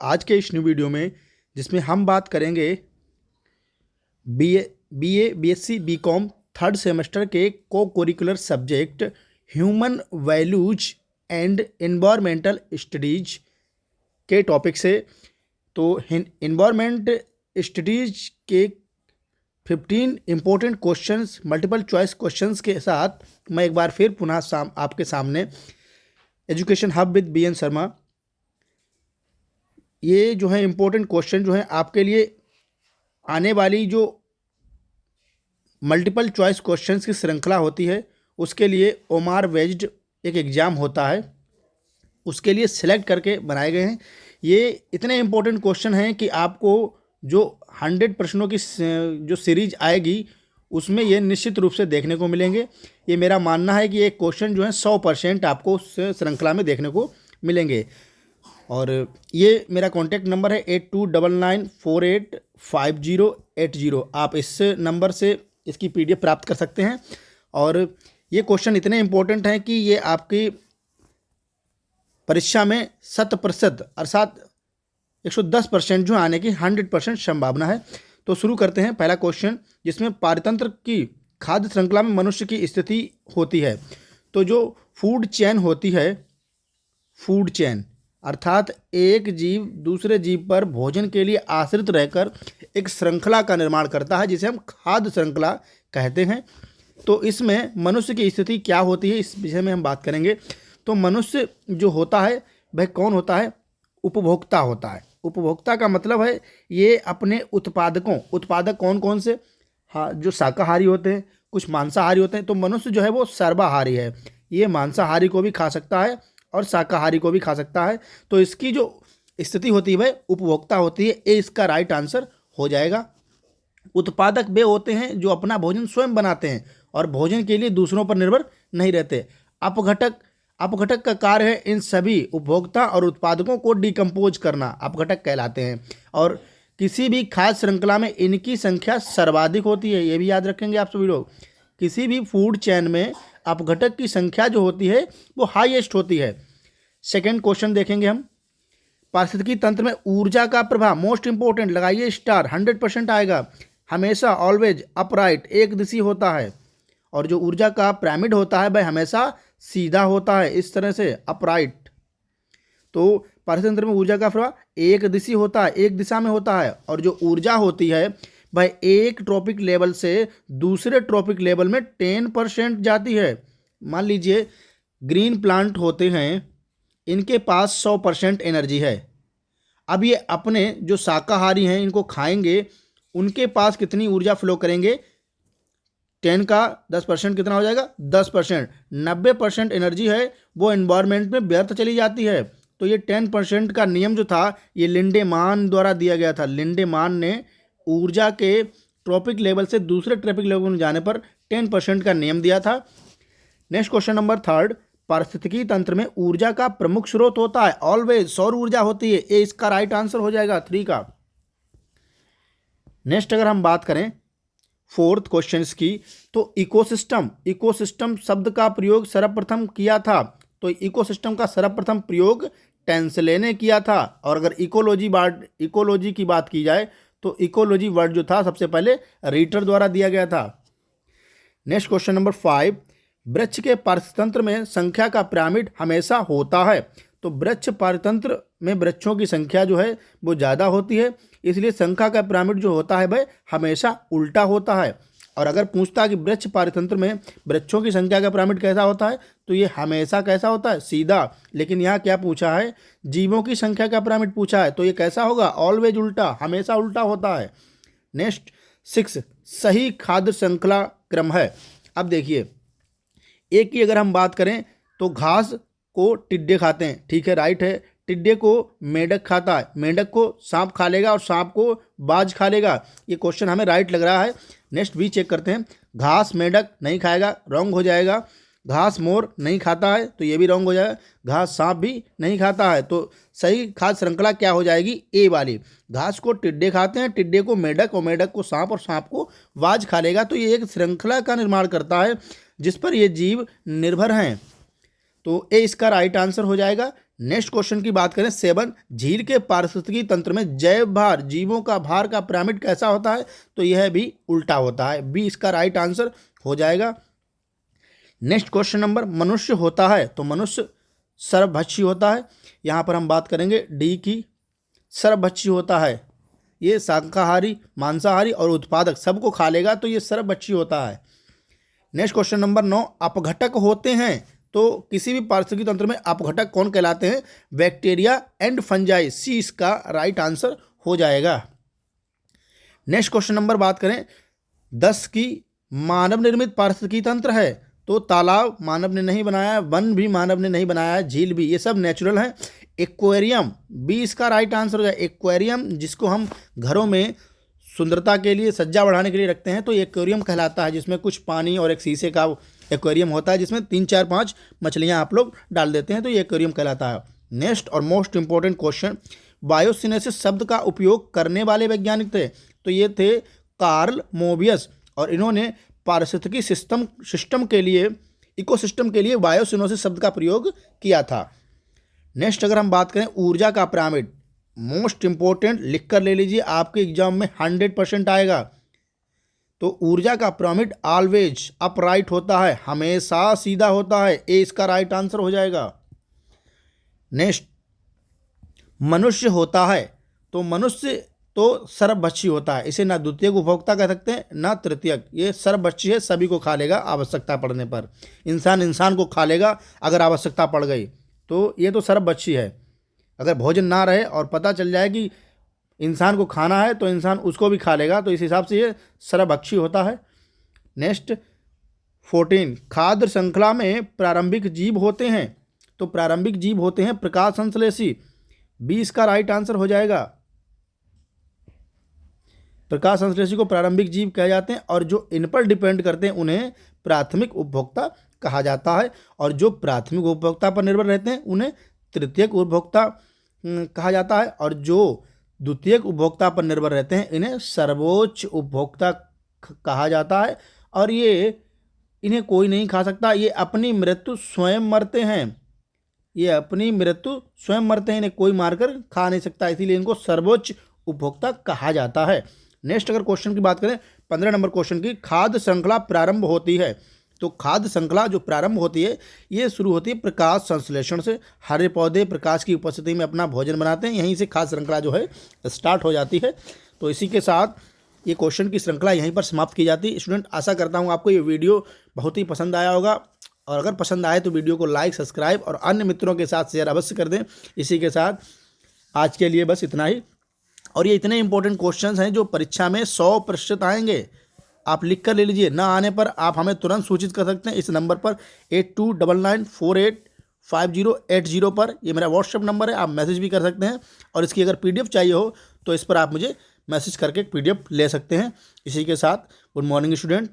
आज के इस न्यू वीडियो में, जिसमें हम बात करेंगे BA BSc BCom third semester के co curricular subject human values and environmental studies के टॉपिक से। तो एनवायरमेंट स्टडीज के 15 important questions, multiple choice questions के साथ मैं एक बार फिर पुनः आपके सामने education hub with B N Sharma. ये जो है इम्पोर्टेंट क्वेश्चन जो है आपके लिए आने वाली जो मल्टीपल चॉइस क्वेश्चंस की श्रृंखला होती है, उसके लिए ओमार वेज्ड एक एग्ज़ाम होता है, उसके लिए सिलेक्ट करके बनाए गए हैं। ये इतने इम्पोर्टेंट क्वेश्चन हैं कि आपको जो 100 प्रश्नों की जो सीरीज आएगी उसमें ये निश्चित रूप से देखने को मिलेंगे। ये मेरा मानना है कि ये क्वेश्चन जो है 100% आपको उस श्रृंखला में देखने को मिलेंगे। और ये मेरा कॉन्टैक्ट नंबर है 8299485080। आप इस नंबर से इसकी PDF प्राप्त कर सकते हैं। और ये क्वेश्चन इतने इम्पोर्टेंट हैं कि ये आपकी परीक्षा में 100% अर्थात 110% जो आने की 100% संभावना है। तो शुरू करते हैं। पहला क्वेश्चन, जिसमें पारतंत्र की खाद्य श्रृंखला में मनुष्य की स्थिति होती है। तो जो फूड चेन होती है, फूड चेन अर्थात एक जीव दूसरे जीव पर भोजन के लिए आश्रित रहकर एक श्रृंखला का निर्माण करता है, जिसे हम खाद्य श्रृंखला कहते हैं। तो इसमें मनुष्य की स्थिति क्या होती है, इस विषय में हम बात करेंगे। तो मनुष्य जो होता है वह कौन होता है? उपभोक्ता होता है। उपभोक्ता का मतलब है ये अपने उत्पादक कौन कौन से? हाँ, जो शाकाहारी होते हैं, कुछ मांसाहारी होते हैं। तो मनुष्य जो है वो सर्वाहारी है। ये मांसाहारी को भी खा सकता है और शाकाहारी को भी खा सकता है। तो इसकी जो स्थिति होती है वह उपभोक्ता होती है। ये इसका राइट आंसर हो जाएगा। उत्पादक वे होते हैं जो अपना भोजन स्वयं बनाते हैं और भोजन के लिए दूसरों पर निर्भर नहीं रहते। अपघटक का कार्य है इन सभी उपभोक्ता और उत्पादकों को डिकम्पोज करना, अपघटक कहलाते हैं। और किसी भी खाद्य श्रृंखला में इनकी संख्या सर्वाधिक होती है, ये भी याद रखेंगे आप सभी लोग। किसी भी फूड चेन में अपघटक की संख्या जो होती है वो हाईएस्ट होती है। सेकंड क्वेश्चन देखेंगे हम। पारिस्थितिकी तंत्र में ऊर्जा का प्रभाव, मोस्ट इंपोर्टेंट, लगाइए स्टार, 100% आएगा। हमेशा ऑलवेज अपराइट, एक दिशी होता है। और जो ऊर्जा का पिरामिड होता है वह हमेशा सीधा होता है, इस तरह से अपराइट। तो पारिस्थितिकी तंत्र में ऊर्जा का प्रभाव एक दिशी होता है, एक दिशा में होता है। और जो ऊर्जा होती है वह एक ट्रॉपिक लेवल से दूसरे ट्रॉपिक लेवल में 10% जाती है। मान लीजिए ग्रीन प्लांट होते हैं, इनके पास 100% एनर्जी है। अब ये अपने जो शाकाहारी हैं इनको खाएंगे, उनके पास कितनी ऊर्जा फ्लो करेंगे? 10 का 10% कितना हो जाएगा? 10%। 90% एनर्जी है वो एनवायरनमेंट में व्यर्थ चली जाती है। तो ये 10% का नियम जो था ये लिंडेमान द्वारा दिया गया था। लिंडेमान ने ऊर्जा के ट्रॉपिक लेवल से दूसरे ट्रॉपिक लेवल में जाने पर 10% का नियम दिया था। नेक्स्ट क्वेश्चन नंबर 3, पारिस्थितिकी तंत्र में ऊर्जा का प्रमुख स्रोत होता है ऑलवेज सौर ऊर्जा होती है। ये इसका राइट आंसर हो जाएगा 3 का। नेक्स्ट अगर हम बात करें फोर्थ क्वेश्चंस की, तो इकोसिस्टम शब्द का प्रयोग सर्वप्रथम किया था। तो इकोसिस्टम का सर्वप्रथम प्रयोग टेंसले ने किया था। और अगर इकोलॉजी की बात की जाए तो इकोलॉजी वर्ड जो था सबसे पहले रीटर द्वारा दिया गया था। नेक्स्ट क्वेश्चन नंबर 5, वृक्ष के पारितंत्र में संख्या का पिरामिड हमेशा होता है। तो वृक्ष पारितंत्र में वृक्षों की संख्या जो है वो ज़्यादा होती है, इसलिए संख्या का पिरामिड जो होता है वह हमेशा उल्टा होता है। और अगर पूछता है कि वृक्ष पारितंत्र में वृक्षों की संख्या का पिरामिड कैसा होता है, तो ये हमेशा कैसा होता है? सीधा। लेकिन यहाँ क्या पूछा है? जीवों की संख्या का पिरामिड पूछा है, तो ये कैसा होगा? ऑलवेज उल्टा, हमेशा उल्टा होता है। नेक्स्ट 6, सही खाद्य श्रृंखला क्रम है। अब देखिए, एक की अगर हम बात करें तो घास को टिड्डे खाते हैं, ठीक है, राइट है। टिड्डे को मेंढक खाता है, मेंढक को सांप खा लेगा और सांप को बाज खा लेगा। ये क्वेश्चन हमें राइट लग रहा है। नेक्स्ट भी चेक करते हैं। घास मेंढक नहीं खाएगा, रॉन्ग हो जाएगा। घास मोर नहीं खाता है, तो ये भी रॉन्ग हो जाएगा। घास सांप भी नहीं खाता है, तो सही खाद्य श्रृंखला क्या हो जाएगी? ए वाली। घास को टिड्डे खाते हैं, टिड्डे को मेंढक और मेंढक को सांप और सांप को बाज खा लेगा। तो ये एक श्रृंखला का निर्माण करता है जिस पर ये जीव निर्भर हैं। तो ए इसका राइट आंसर हो जाएगा। नेक्स्ट क्वेश्चन की बात करें 7, झील के पारिस्थितिकी तंत्र में जैव भार, जीवों का भार का पिरामिड कैसा होता है? तो यह भी उल्टा होता है। बी इसका राइट आंसर हो जाएगा। नेक्स्ट क्वेश्चन नंबर, मनुष्य होता है तो मनुष्य सर्वभक्षी होता है। यहाँ पर हम बात करेंगे डी की, सर्वभक्षी होता है। ये शाकाहारी, मांसाहारी और उत्पादक सबको खा लेगा, तो ये सर्वभक्षी होता है। नेक्स्ट क्वेश्चन नंबर 9, अपघटक होते हैं तो किसी भी पारिस्थितिकी तंत्र में अपघटक कौन कहलाते हैं? Bacteria and fungi. सी इसका राइट आंसर हो जाएगा। नेक्स्ट क्वेश्चन नंबर बात करें 10 की, मानव निर्मित पारिस्थितिकी तंत्र है तो तालाब मानव ने नहीं बनाया, वन भी मानव ने नहीं बनाया है, झील भी, ये सब नेचुरल है। एक्वेरियम, बी इसका राइट आंसर हो जाएगा। एक्वेरियम जिसको हम घरों में सुंदरता के लिए, सज्जा बढ़ाने के लिए रखते हैं, तो ये एक्वेरियम कहलाता है, जिसमें कुछ पानी और एक शीशे का एक्वेरियम होता है, जिसमें 3, 4, 5 मछलियाँ आप लोग डाल देते हैं, तो ये एक्वेरियम कहलाता है। नेक्स्ट और मोस्ट इंपॉर्टेंट क्वेश्चन, बायोसिनेसिस शब्द का उपयोग करने वाले वैज्ञानिक थे तो ये थे कार्ल मोबियस, और इन्होंने पारिस्थितिकी सिस्टम के लिए, इकोसिस्टम के लिए बायोसिनोसिस शब्द का प्रयोग किया था। नेक्स्ट अगर हम बात करें ऊर्जा का पिरामिड, मोस्ट इंपॉर्टेंट, लिख कर ले लीजिए, आपके एग्जाम में 100% आएगा। तो ऊर्जा का पिरामिड ऑलवेज अपराइट होता है, हमेशा सीधा होता है। ए इसका राइट आंसर हो जाएगा। नेक्स्ट, मनुष्य होता है तो मनुष्य तो सर्वभक्षी होता है, इसे ना द्वितीयक उपभोक्ता कह सकते हैं ना तृतीयक, ये सर्वभक्षी है, सभी को खा लेगा आवश्यकता पड़ने पर। इंसान को खा लेगा अगर आवश्यकता पड़ गई, तो ये तो सर्वभक्षी है। अगर भोजन ना रहे और पता चल जाए कि इंसान को खाना है तो इंसान उसको भी खा लेगा, तो इस हिसाब से ये सर्वभक्षी होता है। नेक्स्ट 14, खाद्य श्रृंखला में प्रारंभिक जीव होते हैं तो प्रारंभिक जीव होते हैं प्रकाश संश्लेषी। बी इसका राइट आंसर हो जाएगा। प्रकाश संश्लेषी को प्रारंभिक जीव कहे जाते हैं, और जो इन पर डिपेंड करते हैं उन्हें प्राथमिक उपभोक्ता कहा जाता है, और जो प्राथमिक उपभोक्ता पर निर्भर रहते हैं उन्हें तृतीयक उपभोक्ता कहा जाता है, और जो द्वितीयक उपभोक्ता पर निर्भर रहते हैं इन्हें सर्वोच्च उपभोक्ता कहा जाता है। और ये इन्हें कोई नहीं खा सकता, ये अपनी मृत्यु स्वयं मरते हैं, ये अपनी मृत्यु स्वयं मरते हैं, इन्हें कोई मारकर खा नहीं सकता, इसीलिए इनको सर्वोच्च उपभोक्ता कहा जाता है। नेक्स्ट अगर क्वेश्चन की बात करें 15 नंबर क्वेश्चन की, खाद्य श्रृंखला प्रारंभ होती है तो खाद्य श्रृंखला जो प्रारंभ होती है ये शुरू होती है प्रकाश संश्लेषण से। हरे पौधे प्रकाश की उपस्थिति में अपना भोजन बनाते हैं, यहीं से खाद्य श्रृंखला जो है स्टार्ट हो जाती है। तो इसी के साथ ये क्वेश्चन की श्रृंखला यहीं पर समाप्त की जाती है। स्टूडेंट, आशा करता हूँ आपको ये वीडियो बहुत ही पसंद आया होगा, और अगर पसंद आए तो वीडियो को लाइक, सब्सक्राइब और अन्य मित्रों के साथ शेयर अवश्य कर दें। इसी के साथ आज के लिए बस इतना ही। और ये इतने इंपॉर्टेंट क्वेश्चंस हैं जो परीक्षा में 100% आएंगे, आप लिख कर ले लीजिए। ना आने पर आप हमें तुरंत सूचित कर सकते हैं इस नंबर पर 8299485080 पर, ये मेरा व्हाट्सएप नंबर है, आप मैसेज भी कर सकते हैं। और इसकी अगर PDF चाहिए हो तो इस पर आप मुझे मैसेज करके PDF ले सकते हैं। इसी के साथ गुड मॉर्निंग स्टूडेंट।